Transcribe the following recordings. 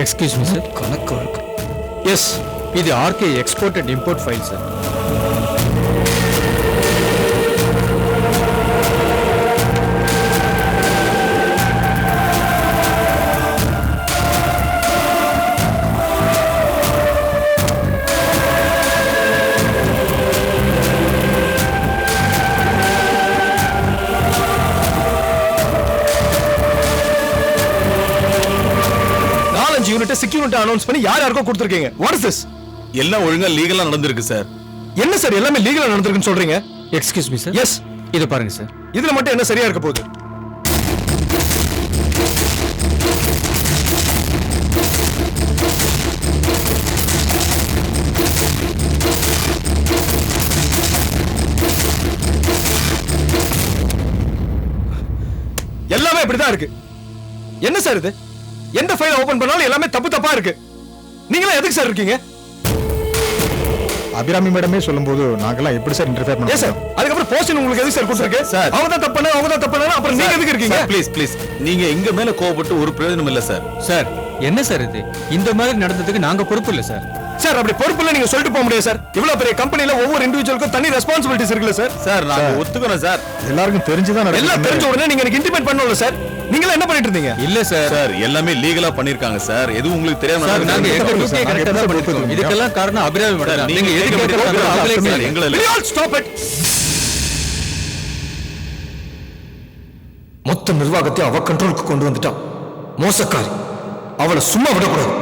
Excuse me sir. கணக்கு வழக்கு. Yes, இது RK export and import file sir. Security announce பண்ணி யாருக்கோ கொடுத்திருக்கீங்க. What is this? எல்லாம் ஒழுங்கா லீகலா நடந்துருக்கு சார். என்ன சார் எல்லாமே லீகலா நடந்துருக்குன்னு சொல்றீங்க? Excuse me sir. எஸ், இத பாருங்க சார். இதுல மட்டும் என்ன சரியா இருக்க போகுது? எல்லாமே இப்படிதான் இருக்கு. என்ன சார் இது? எந்த ஃபைல் ஓபன் பண்ணாலும் எல்லாமே தப்பு தப்பா இருக்கு. நீங்களா எதுக்கு சார் இருக்கீங்க? அபிராமி மேடமே சொல்லும்போது நாங்கெல்லாம் எப்படி சார் இன்டர்ஃபியர் பண்ணோம் சார்? அதுக்கப்புறம் போஸ்டிங் உங்களுக்கு எதுக்கு சார் கொடுத்திருக்கு? சார் அவங்க தான் தப்பு பண்ணா அவங்க தான் தப்பு பண்ணா அப்புறம் நீங்க எதுக்கு இருக்கீங்க? ப்ளீஸ் ப்ளீஸ், நீங்க எங்க மேல கோவப்பட்டு ஒரு பிரயோஜனம் இல்ல சார். சார் என்ன சார் இது? இந்த மாதிரி நடந்ததுக்கு நாங்க பொறுப்பு இல்ல சார். சார் அப்படி பொறுப்பு இல்ல நீங்க சொல்லிட்டு போக முடியாது சார். இவ்வளவு பெரிய கம்பெனில ஒவ்வொரு இண்டிவிஜுவலுக்கும் தனி ரெஸ்பான்சிபிலிட்டிஸ் இருக்குல்ல சார். சார் நாங்க ஒத்துக்கறோம் சார். எல்லாருக்கும் தெரிஞ்சுதான் நடக்குது. எல்லாம் தெரிஞ்ச உடனே நீங்க எனக்கு இன்டிமேட் பண்ணணும்ல சார். நீங்க என்ன பண்ணிட்டு இருந்தீங்க? இல்ல சார். சார் எல்லாமே லீகலா பண்ணிருக்காங்க சார். எதுவும் உங்களுக்கு தெரியாம சார் நாங்க எங்க டியூட்டியை கரெக்ட்டா தான் பண்ணிருக்கோம். இதுக்கெல்லாம் காரணம் அபிராமி மேடம். நீங்க எதுக்கு கேக்குறீங்க? அவங்களே கேளுங்க. எங்களை Will you all stop it? மொத்த நிர்வாகத்தை அவ கண்ட்ரோலுக்கு கொண்டு வந்துட்டா. மோசக்காரி. அவளை சும்மா விடக்கூடாது.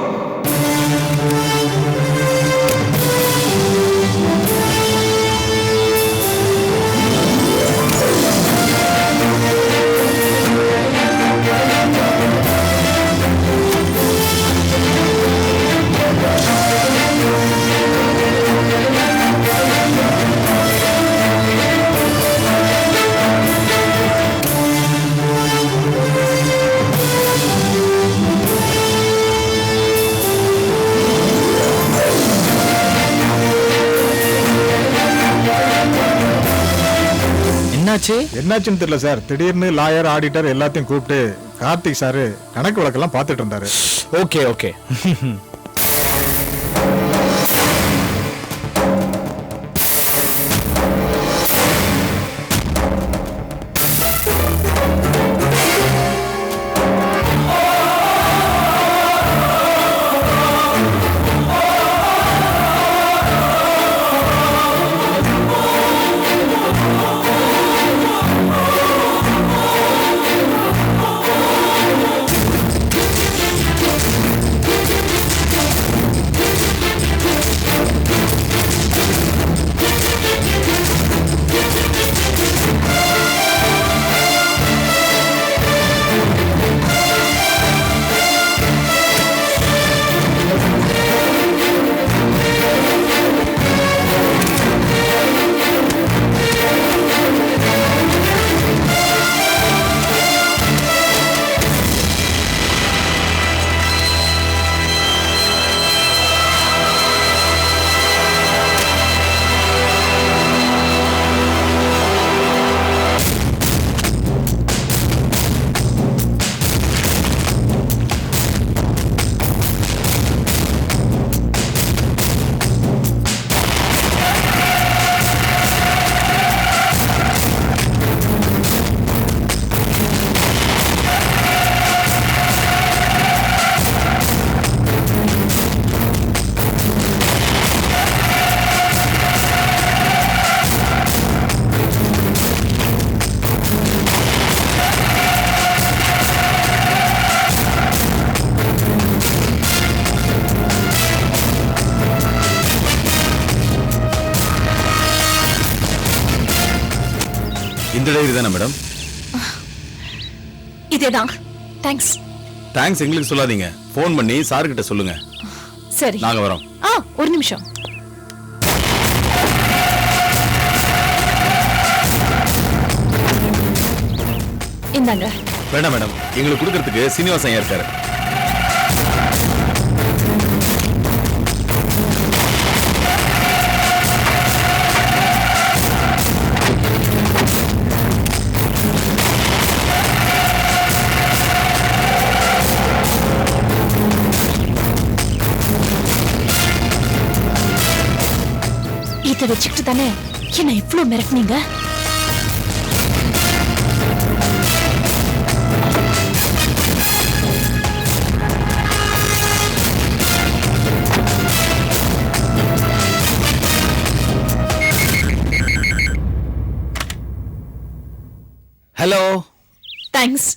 என்னாச்சுன்னு தெரியல சார். திடீர்னு லாயர் ஆடிட்டர் எல்லாத்தையும் கூப்பிட்டு கார்த்திக் சார் கணக்கு வழக்கெல்லாம் பார்த்துட்டு இருந்தாரு. Okay okay. இந்த டைரி தானே மேடம்? இதேதான். தேங்க்ஸ். தேங்க்ஸ் எங்களுக்கு சொல்லாதீங்க. ஃபோன் பண்ணி சார் கிட்ட சொல்லுங்க. சரி நாங்க வரோம். ஒரு நிமிஷம். இந்தாங்க. வேண்டாம் மேடம், எங்களுக்கு கொடுக்கறதுக்கு சீனிவாசன் ஐயா இருக்காரு. இதை வச்சுக்கிட்டு தானே என்ன இவ்ளோ மிரட்டினீங்க? ஹலோ. தேங்க்ஸ்.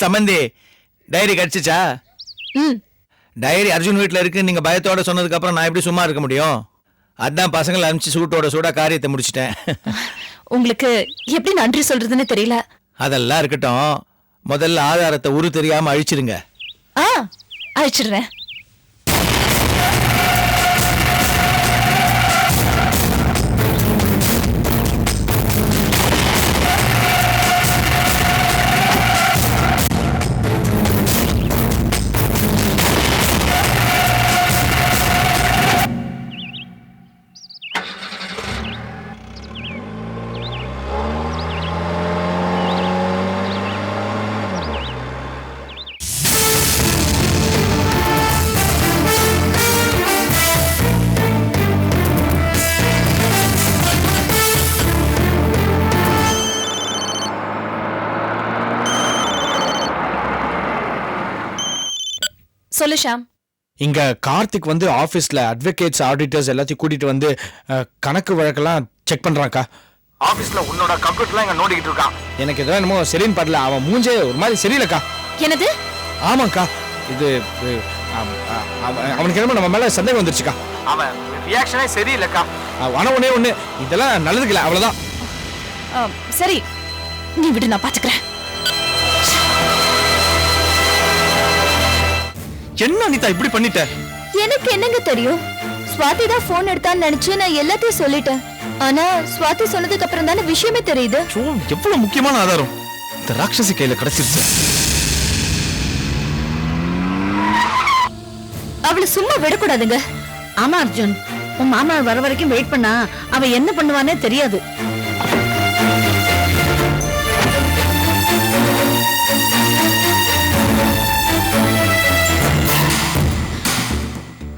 சம்பந்தி, டைரி கிடைச்சிச்சா? ம். டைரி அர்ஜுன் வீட்டில் இருக்கு நீங்க பயத்தோட சொன்னதுக்கு அப்புறம் நான் எப்படி சும்மா இருக்க முடியும்? அதான் பசங்களை அனுப்பிச்சு சூட்டோட சூடா காரியத்தை முடிச்சிட்டேன். உங்களுக்கு எப்படி நன்றி சொல்றதுன்னு தெரியல. அதெல்லாம் இருக்கட்டும், முதல்ல ஆதாரத்தை உரு தெரியாம அழிச்சிருங்க. அழிச்சிடுறேன். சொல்லு ஷாம். இங்க கார்த்திக் வந்து ஆபீஸ்ல அட்வொகேட்ஸ் ஆடிட்டர்ஸ் எல்லாத்தையும் கூட்டிட்டு வந்து கணக்கு வழக்கெல்லாம் செக் பண்றான்க்கா. ஆபீஸ்ல உன்னோட கம்ப்யூட்டர்லாம் இங்க நோண்டிக்கிட்டு இருக்கான். எனக்கு இதெல்லாம் என்னமோ சரின்னு படல. அவன் மூஞ்சே ஒரு மாதிரி சரியில்லைக்கா. என்னது? ஆமாக்கா, இது அவனுக்கு என்னமோ நம்ம மேல சந்தேகம் வந்துருச்சுக்கா. அவன் ரியாக்ஷனே சரியில்லைக்கா. ஆனா ஒண்ணு இதெல்லாம் நல்லதுக்கு இல்ல, அவ்வளவுதான். சரி, நீ விடு, நான் பாத்துக்கிறேன். என்ன அனிதா இப்படி பண்ணிட்ட? எனக்கு என்னங்க தெரியும்? ஸ்வாதி தான் போன் எடுத்தான்னு நினைச்சு நான் எல்லாத்தையும் சொல்லிட்டேன். ஆனா ஸ்வாதி சொன்னதுக்கு அப்புறம் தானே விஷயமே தெரியுது. எவ்வளவு முக்கியமான ஆதாரம் இந்த ராட்சசி கையில கிடைச்சிருச்சு. அவளை சும்மா விடக்கூடாதுங்க. ஆமா அர்ஜுன், உன் மாமா வர வரைக்கும் வெயிட் பண்ணா அவ என்ன பண்ணுவானே தெரியாது.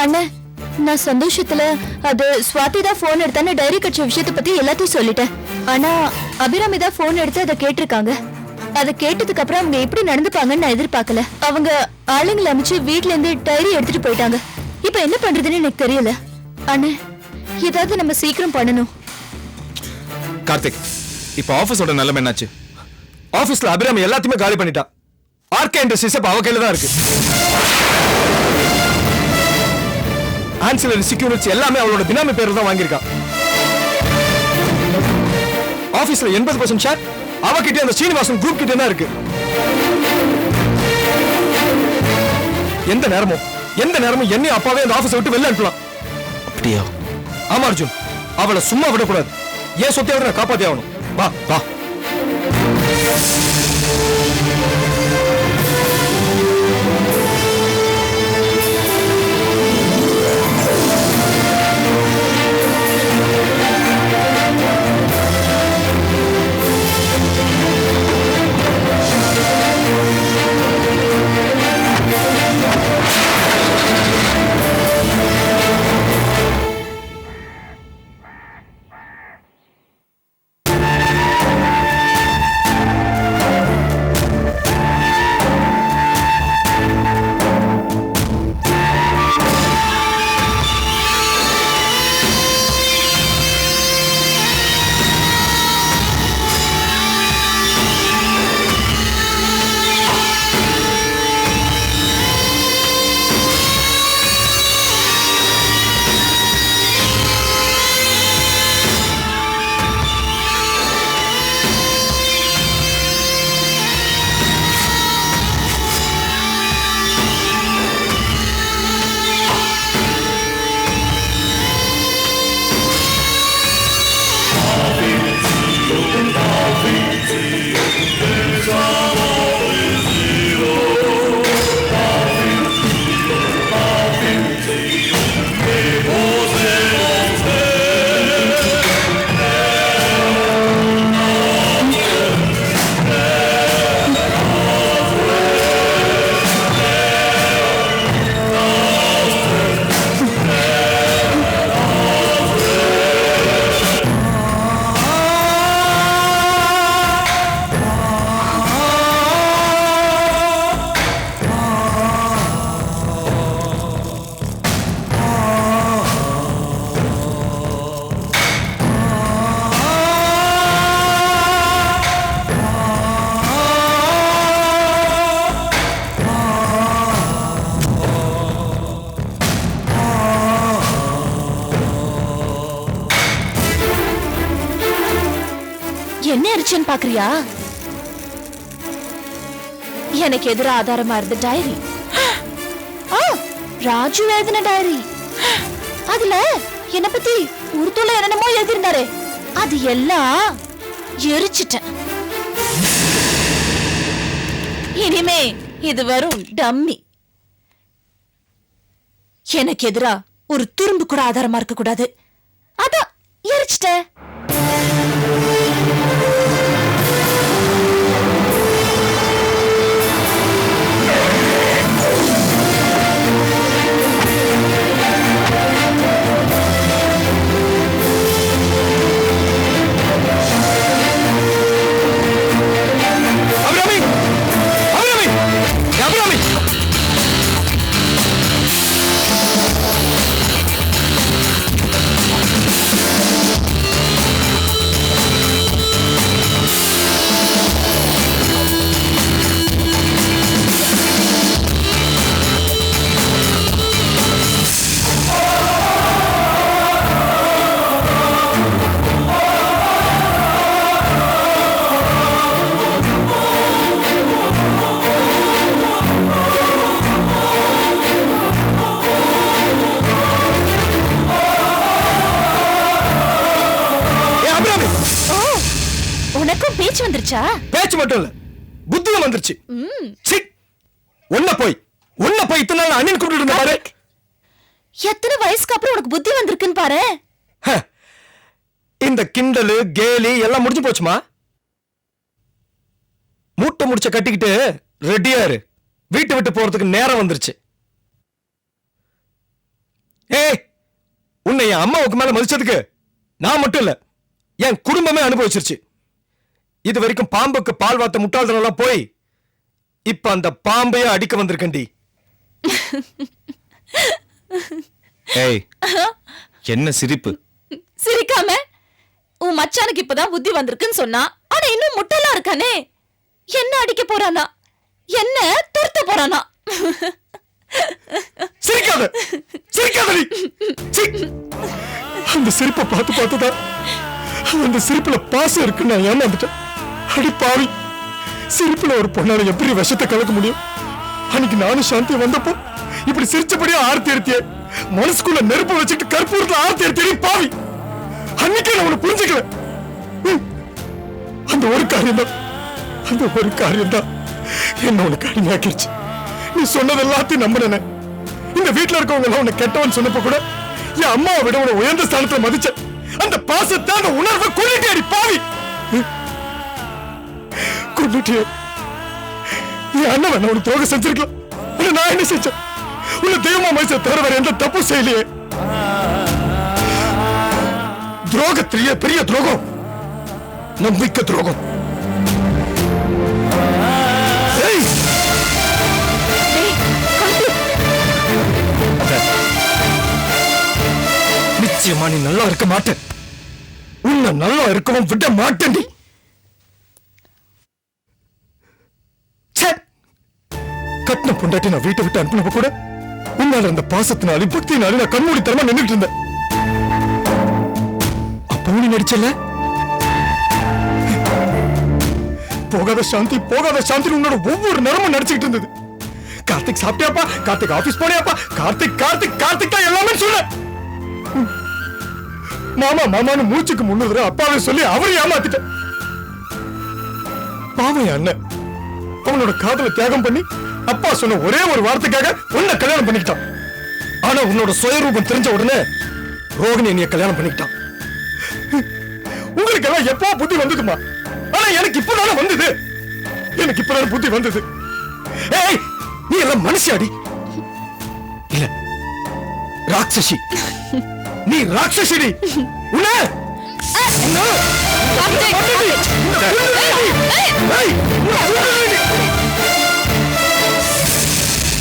அண்ணா, நான் சந்தோஷத்துல அது ஸ்வாதி தான் போன் எடுத்தான்னு டைரி கட்சி விஷயத்தை பத்தி எல்லாத்தையும் சொல்லிட்டேன். ஆனா அபிராமி தான் போன் எடுத்து அதை கேட்டிருக்காங்க. அதை கேட்டதுக்கு அப்புறம் அவங்க எப்படி நடந்துப்பாங்கன்னு நான் எதிர்பார்க்கல. அவங்க ஆளுங்களை அமைச்சு வீட்ல இருந்து டைரி எடுத்துட்டு போயிட்டாங்க. இப்ப என்ன பண்றதுன்னு எனக்கு தெரியல. அண்ணே, ஏதாவது நம்ம சீக்கிரம் பண்ணணும். கார்த்திக், இப்ப ஆபீஸோட நிலைமை என்னாச்சு? ஆபீஸ்ல அபிராமி எல்லாத்தையுமே காலி பண்ணிட்டா. ஆர்கே இண்டஸ்ட்ரீஸ் அவ கையில தான் இருக்கு. ஆன்சிலரி செக்யூரிட்டிஸ் எல்லாமே அவளோட பினாமி பேர்ல தான் வாங்கியிருக்கா. ஆபீஸ்ல 80% ஷேர் அவகிட்ட அந்த ஸ்ரீனிவாசன் குரூப் கிட்ட தான் இருக்கு. எந்த நேரமும் என்னையும் அப்பாவே அந்த ஆபீஸை விட்டு வெளில அனுப்பலாம். அப்படியா? ஆமா அர்ஜுன், அவளை சும்மா விடக்கூடாது. ஏன் சொத்தையாவது நான் காப்பாத்தி ஆகணும். வா வா. என்ன எரிச்சேன்னு பாக்குறியா? எனக்கு எதிர ஆதாரமா இருந்த டைரி. ராஜு எழுதின டைரி. அதுல என்ன பத்தி உருதுல என்னென்னமோ எழுதிருந்தாரு. அது எல்லாம் எரிச்சிட்டேன். இனிமே இது வரும் டம்மி. எனக்கு எதிரா ஒரு துரும்பு கூட ஆதாரமா இருக்க கூடாது. அதான் எரிச்சிட்டேன். உனக்கும் பேச்சு வந்துருச்சா? பேச்சு மட்டும் இல்ல, புத்தியும் வந்துருச்சு. ஒன்ன போய் இத்தனை நாள் அண்ணன் கூப்பிட்டு இருந்த பாரு. எத்தனை வயசுக்கு அப்புறம் உனக்கு புத்தி வந்திருக்குன்னு பாரு. இந்த கிண்டலு கேலி எல்லாம் முடிஞ்சு போச்சுமா. மூட்டை முடிச்ச கட்டிக்கிட்டு ரெடியா இரு. வீட்டை விட்டு போறதுக்கு நேரம் வந்துருச்சு. ஏய், உன்னை என் அம்மாவுக்கு மேல மதிச்சதுக்கு நான் மட்டும் இல்ல, என் குடும்பமே அனுபவிச்சிருச்சு. இது வரைக்கும் பாம்புக்கு பால் வாத்த முட்டாள்தனம் போய் இப்ப அந்த பாம்பையே அடிக்க வந்திருக்கண்டி. ஏய், என்ன சிரிப்பு? சிரிக்காம உன் மச்சானுக்கு இப்பதான் புத்தி வந்திருக்குன்னு சொன்னா, ஆனா இன்னும் முட்டலா இருக்கானே. என்ன அடிக்க போறானா? என்ன துரத்த போறானா? சிரிக்காத, சிரிக்காதடி. அந்த சிரிப்பை பார்த்து பார்த்துதான் அந்த சிரிப்புல பாசம் இருக்குன்னு நான் ஏமாந்துட்டேன். அடி பாவி, சிரிப்புல ஒரு பொண்ணால எப்படி விஷத்தை கலக்க முடியும்? அன்னைக்கு நானும் சாந்தி வந்தப்போ இப்படி சிரிச்சபடியா ஆர்த்தி எடுத்தியே. மனசுக்குள்ள நெருப்பு வச்சுட்டு கற்பூரத்துல ஆர்த்தி எடுத்தியே பாவி. அன்னைக்கே நான் உன்னை புரிஞ்சுக்கல. அந்த ஒரு காரியம் தான் என்ன உனக்கு அடிமையாக்கிருச்சு. நீ சொன்னது எல்லாத்தையும் நம்பினேன். இந்த வீட்டுல இருக்கவங்க எல்லாம் உன்னை கெட்டவன் சொன்னப்ப கூட என் அம்மாவை விட உன உயர்ந்த ஸ்தானத்துல மதிச்ச. அந்த பாசத்தை, அந்த உணர்வை கொண்டுட்டே அடி பாவி. கொண்டுட்டே என் அண்ணன் வேணா உனக்கு துரோகம் செஞ்சிருக்கலாம். உன்னை நான் என்ன செஞ்சேன்? உன்னை தெய்வமா மதிச்ச தவிர வேற எந்த தப்பு செய்யலையே. துரோகத்திலேயே பெரிய துரோகம் நம்பிக்கை துரோகம். நிச்சயமா நீ நல்லா இருக்க மாட்டேன். உன்னை நல்லா இருக்கவும் விட மாட்டேன். கட்டின பொண்டாட்டி நான் வீட்டை விட்டு அனுப்பினப்ப கூட உன்னால அந்த பாசத்தினாலும் பக்தினாலும் நான் கண்மூடி தரமா நின்றுட்டு இருந்தேன். அப்ப நீ நடிச்சல போகாத சாந்தி உன்னோட ஒவ்வொரு நேரமும் நடிச்சுக்கிட்டு இருந்தது. கார்த்திக் சாப்பிட்டியாப்பா, கார்த்திக் ஆபீஸ் போனியாப்பா, கார்த்திக் தான் எல்லாமே சொல்ல. மாமான்னு மூச்சுக்கு முன்னுதுற அப்பாவை சொல்லி அவரை ஏமாத்திட்ட. பாவம் அண்ணன் அவனோட காதலை தியாகம் பண்ணி அப்பா சொன்ன ஒரே ஒரு வார்த்தைக்காக உன்னை கல்யாணம் பண்ணிக்கிட்டான். ஆனா உன்னோட சுயரூபம் தெரிஞ்ச உடனே ரோகிணி என்னைய கல்யாணம் பண்ணிக்கிட்டான். உங்களுக்கு எல்லாம் எப்போ புத்தி வந்ததுமா? ஆனா எனக்கு இப்பதானே வந்தது. எனக்கு இப்பதானே புத்தி வந்தது. ஏய், நீ எல்லாம் மனுஷியாடி இல்ல ராட்சசி. நீ ராட்சசிடி.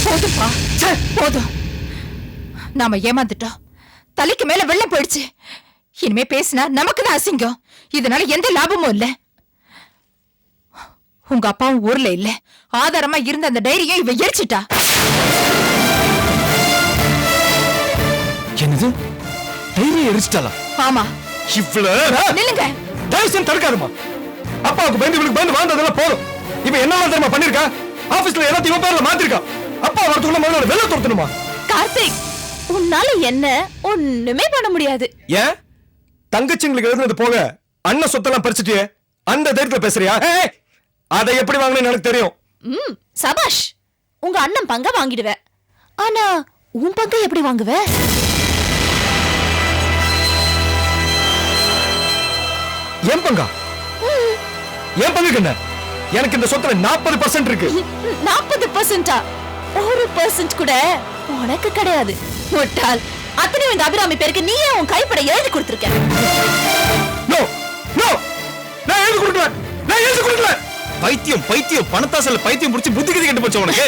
போதும்பா, போதும். நாம ஏமாந்துட்டோம். தலைக்கு மேல வெள்ளம் போயிடுச்சு. இனிமே பேசினா நமக்கு தான் அசிங்கம். இதனால எந்த லாபமும் இல்ல. உங்க அப்பாவும் ஊர்ல இல்ல. ஆதாரமா இருந்த அந்த டைரியை இவ எரிச்சிட்டா. என்னது? டைரி எரிச்சிட்டாளா? ஆமா. இவ்வளவு நில்லுங்க. தயவுசெய்து தடுக்காதமா. அப்பாவுக்கு பயந்து இவளுக்கு பயந்து வாழ்ந்ததெல்லாம் போதும். இவன் என்னெல்லாம் தெரியுமா பண்ணிருக்கா? ஆபீஸ்ல எல்லாத்தையும் இவன் பேர்ல மாத்திருக்கா. அப்பா வரதுக்குள்ள முதல்ல வெளில துரத்தணுமா? கார்த்திக், உன்னால என்ன ஒண்ணுமே பண்ண முடியாது. ஏன் தங்கச்சிங்களுக்கு எழுதுனது போக அண்ணன் சொத்தெல்லாம் பறிச்சுட்டியே, அந்த தைரியத்துல பேசுறியா? அதை எப்படி வாங்கணும்னு எனக்கு தெரியும். சபாஷ், உங்க அண்ணன் பங்க வாங்கிடுவ. ஆனா உன் பங்க எப்படி வாங்குவ? என் பங்கா? என் பங்குக்கு என்ன? எனக்கு இந்த சொத்துல 40% இருக்கு. 40%? 1% கூட உனக்கு கிடையாது முட்டாள். அத்தனை இந்த அபிராமி பேருக்கு நீயே உன் கைப்பட எழுதி கொடுத்திருக்க. நோ நோ, நான் எழுதி கொடுக்கல, நான் எழுதி கொடுக்கல. பைத்தியம் பைத்தியம், பணத்தாசல பைத்தியம் புடிச்சு புத்தி கதி கெட்டு போச்சு உனக்கு.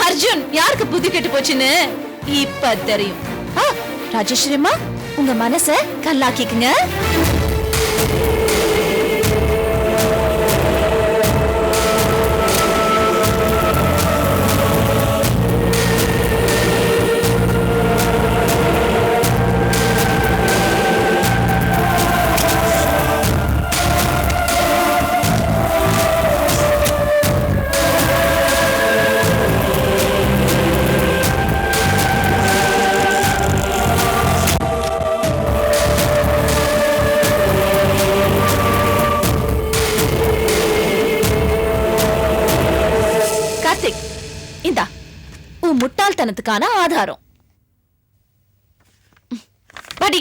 அர்ஜுன், யாருக்கு புத்தி கெட்டு போச்சுன்னு இப்ப தெரியும். ராஜேஸ்வரி அம்மா, உங்க மனச கல்லாக்கிக்குங்க. இந்தா உன் முட்டாள்தனத்துக்கான ஆதாரம். படி.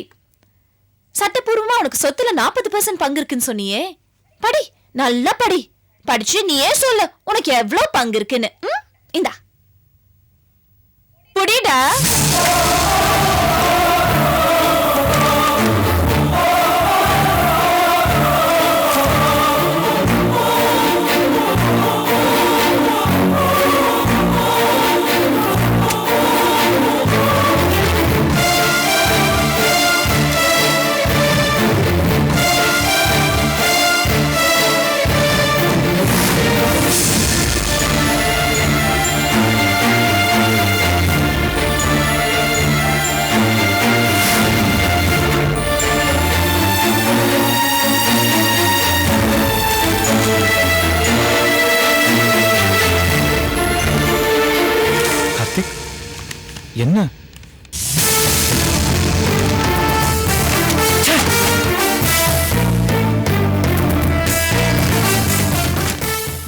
சட்டப்பூர்வமா உனக்கு சொத்துல 40% பங்கு இருக்குன்னு சொன்னியே, படி, நல்லா படி. படிச்சு நீயே சொல்லு உனக்கு எவ்வளவு பங்கு இருக்குன்னு. இந்தா புடிடா. என்ன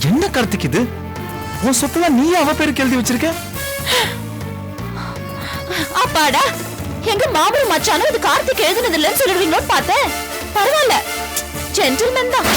என்ன கார்த்திக் இது? உன் சொத்தெல்லாம் நீ அவ பேருக்கு எழுதி வச்சிருக்க? அப்பாடா, எங்க மாமனும் மச்சானும் இது கார்த்திக் எழுதுனது இல்லைன்னு சொல்லிடுவீங்களோன்னு பார்த்தேன். பரவாயில்ல, ஜென்டில்மேன் தான்.